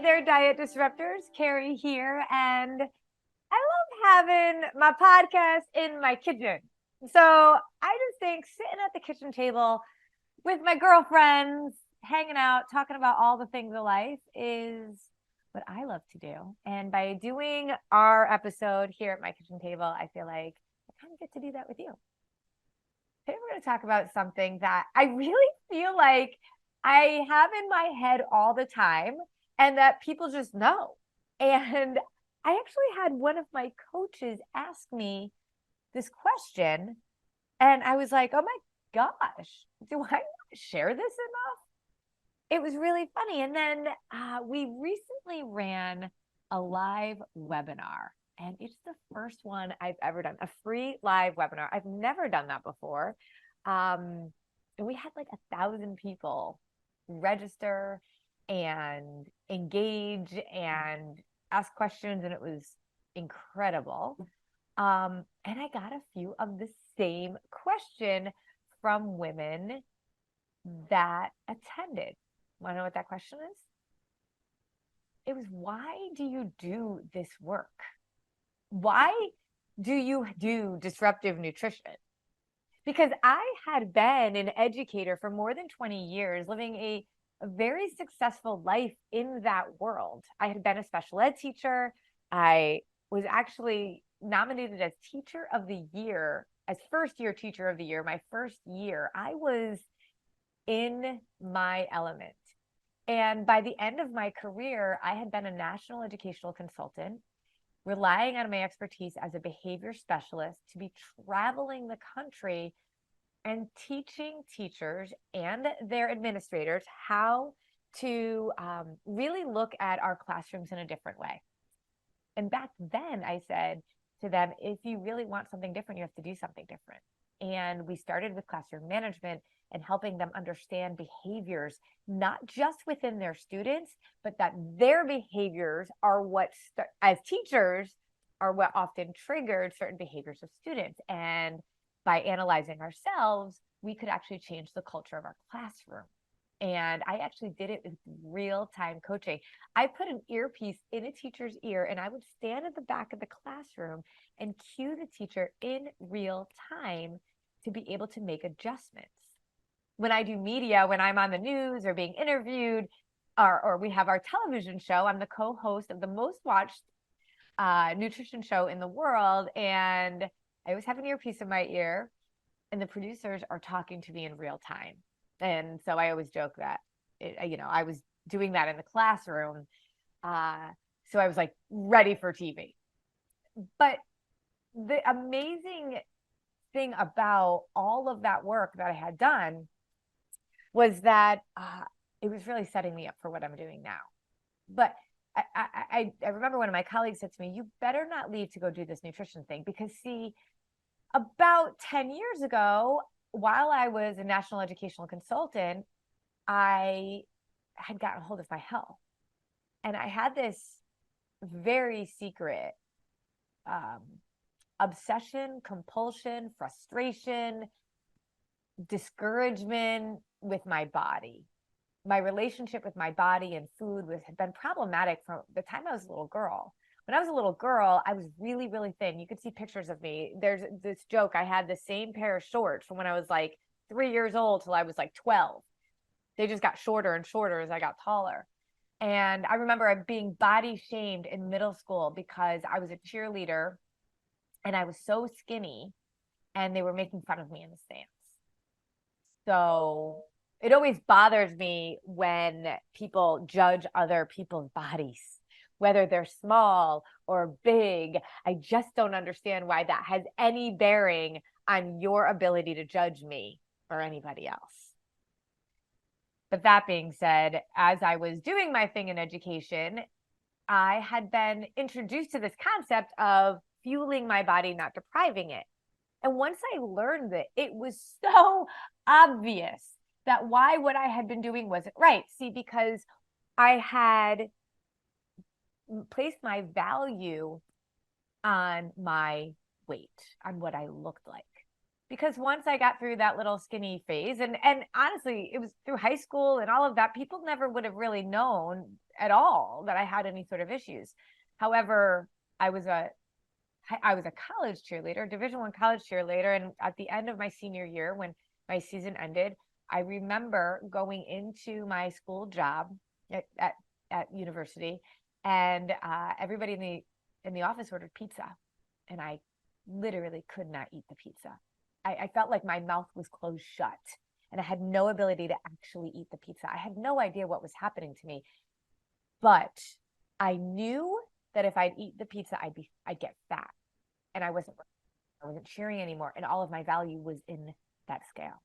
there, Diet Disruptors. Carrie here, and I love having my podcast in my kitchen. So I just think sitting at the kitchen table with my girlfriends, hanging out, talking about all the things of life is what I love to do. And by doing our episode here at my kitchen table, I feel like I kind of get to do that with you. Today we're going to talk about something that I really feel like I have in my head all the time and that people just know. And I actually had one of my coaches ask me this question, and I was like, oh my gosh, do I share this enough? It was really funny. And then we recently ran a live webinar, and it's the first one I've ever done, a free live webinar. I've never done that before. And we had like 1,000 people register and engage and ask questions, and it was incredible. And I got a few of the same question from women that attended. Want to know what that question is? It was, why do you do this work? Why do you do disruptive nutrition? Because I had been an educator for more than 20 years, living a very successful life in that world. I had been a special ed teacher. I was actually nominated as Teacher of the Year, as first year Teacher of the Year. My first year, I was in my element. And by the end of my career, I had been a national educational consultant, relying on my expertise as a behavior specialist to be traveling the country and teaching teachers and their administrators how to really look at our classrooms in a different way. And back then I said to them, if you really want something different, you have to do something different. And we started with classroom management and helping them understand behaviors, not just within their students, but that their behaviors are what, as teachers, are what often triggered certain behaviors of students. And by analyzing ourselves, we could actually change the culture of our classroom. And I actually did it with real-time coaching. I put an earpiece in a teacher's ear, and I would stand at the back of the classroom and cue the teacher in real time to be able to make adjustments. When I do media, when I'm on the news or being interviewed, or we have our television show, I'm the co-host of the most watched nutrition show in the world. And I always have an earpiece in my ear, and the producers are talking to me in real time. And so I always joke that, I was doing that in the classroom. So I was like ready for TV. But the amazing thing about all of that work that I had done was that it was really setting me up for what I'm doing now. But I remember one of my colleagues said to me, you better not leave to go do this nutrition thing, because see, about 10 years ago, while I was a national educational consultant, I had gotten a hold of my health. And I had this very secret obsession, compulsion, frustration, discouragement with my body. My relationship with my body and food had been problematic from the time I was a little girl. When I was a little girl, I was really, really thin. You could see pictures of me. There's this joke. I had the same pair of shorts from when I was like 3 years old till I was like 12. They just got shorter and shorter as I got taller. And I remember being body shamed in middle school because I was a cheerleader and I was so skinny, and they were making fun of me in the stands. So it always bothers me when people judge other people's bodies, whether they're small or big. I just don't understand why that has any bearing on your ability to judge me or anybody else. But that being said, as I was doing my thing in education, I had been introduced to this concept of fueling my body, not depriving it. And once I learned that, it was so obvious that why what I had been doing wasn't right. See, because I had placed my value on my weight, on what I looked like. because once I got through that little skinny phase, and honestly, it was through high school and all of that, people never would have really known at all that I had any sort of issues. However, I was a college cheerleader, Division I college cheerleader, and at the end of my senior year, when my season ended, I remember going into my school job at university, and everybody in the office ordered pizza, and I literally could not eat the pizza. I felt like my mouth was closed shut, and I had no ability to actually eat the pizza. I had no idea what was happening to me, but I knew that if I'd eat the pizza, I'd get fat, and I wasn't cheering anymore, and all of my value was in that scale.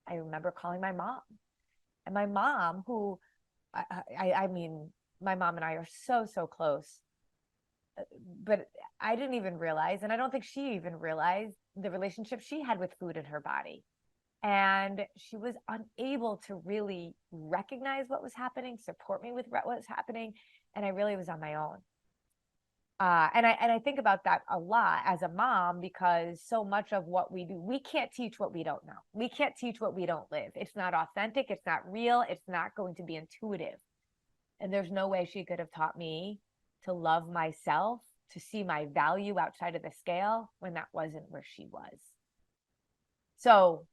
I remember calling my mom, and my mom, who I mean, my mom and I are so close, but I didn't even realize, and I don't think she even realized the relationship she had with food in her body. And she was unable to really recognize what was happening, support me with what was happening. And I really was on my own. And I think about that a lot as a mom, because so much of what we do, we can't teach what we don't know. We can't teach what we don't live. It's not authentic. It's not real. It's not going to be intuitive. And there's no way she could have taught me to love myself, to see my value outside of the scale, when that wasn't where she was. So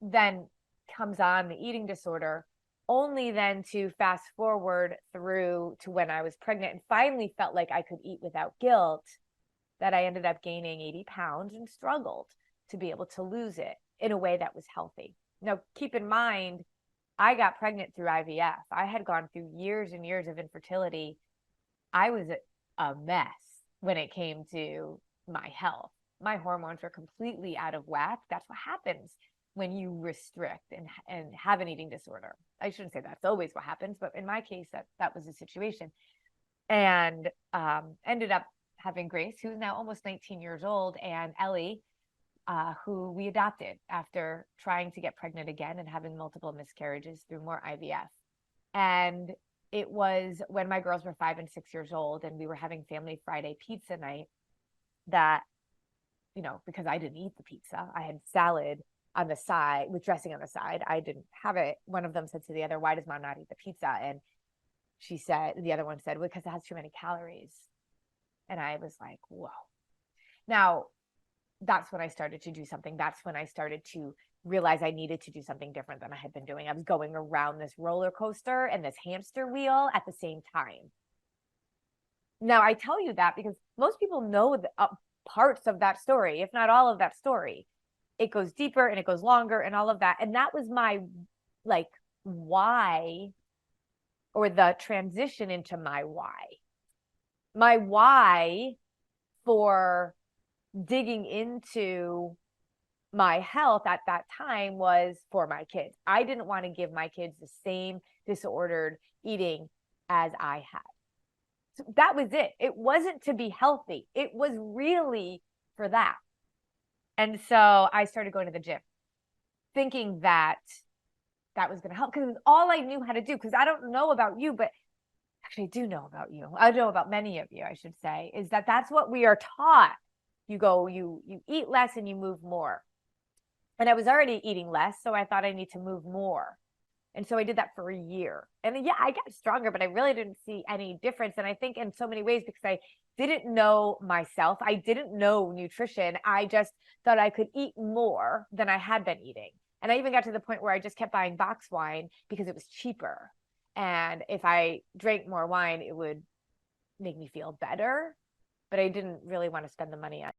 then comes on the eating disorder, only then to fast forward through to when I was pregnant and finally felt like I could eat without guilt, that I ended up gaining 80 pounds and struggled to be able to lose it in a way that was healthy. Now, keep in mind, I got pregnant through IVF. I had gone through years and years of infertility. I was a mess when it came to my health. My hormones were completely out of whack. That's what happens when you restrict and have an eating disorder. I shouldn't say that's always what happens, but in my case, that was the situation. And ended up having Grace, who's now almost 19 years old, and Ellie, who we adopted after trying to get pregnant again and having multiple miscarriages through more IVF. And it was when my girls were 5 and 6 years old, and we were having family Friday pizza night, that, because I didn't eat the pizza, I had salad on the side with dressing on the side. I didn't have it. One of them said to the other, "Why does mom not eat the pizza?" And the other one said, "Well, because it has too many calories." And I was like, whoa. Now, that's when I started to do something. That's when I started to realize I needed to do something different than I had been doing. I was going around this roller coaster and this hamster wheel at the same time. Now, I tell you that because most people know the parts of that story, if not all of that story. It goes deeper and it goes longer and all of that. And that was my why, or the transition into my why. My why for digging into my health at that time was for my kids. I didn't want to give my kids the same disordered eating as I had. So that was it. It wasn't to be healthy. It was really for that. And so I started going to the gym, thinking that was going to help, because it was all I knew how to do. Because I don't know about you, but actually I do know about you. I know about many of you, I should say, is that's what we are taught. You eat less and you move more. And I was already eating less, so I thought I need to move more. And so I did that for a year. And yeah, I got stronger, but I really didn't see any difference. And I think in so many ways, because I didn't know myself, I didn't know nutrition. I just thought I could eat more than I had been eating. And I even got to the point where I just kept buying box wine because it was cheaper. And if I drank more wine, it would make me feel better. But I didn't really want to spend the money on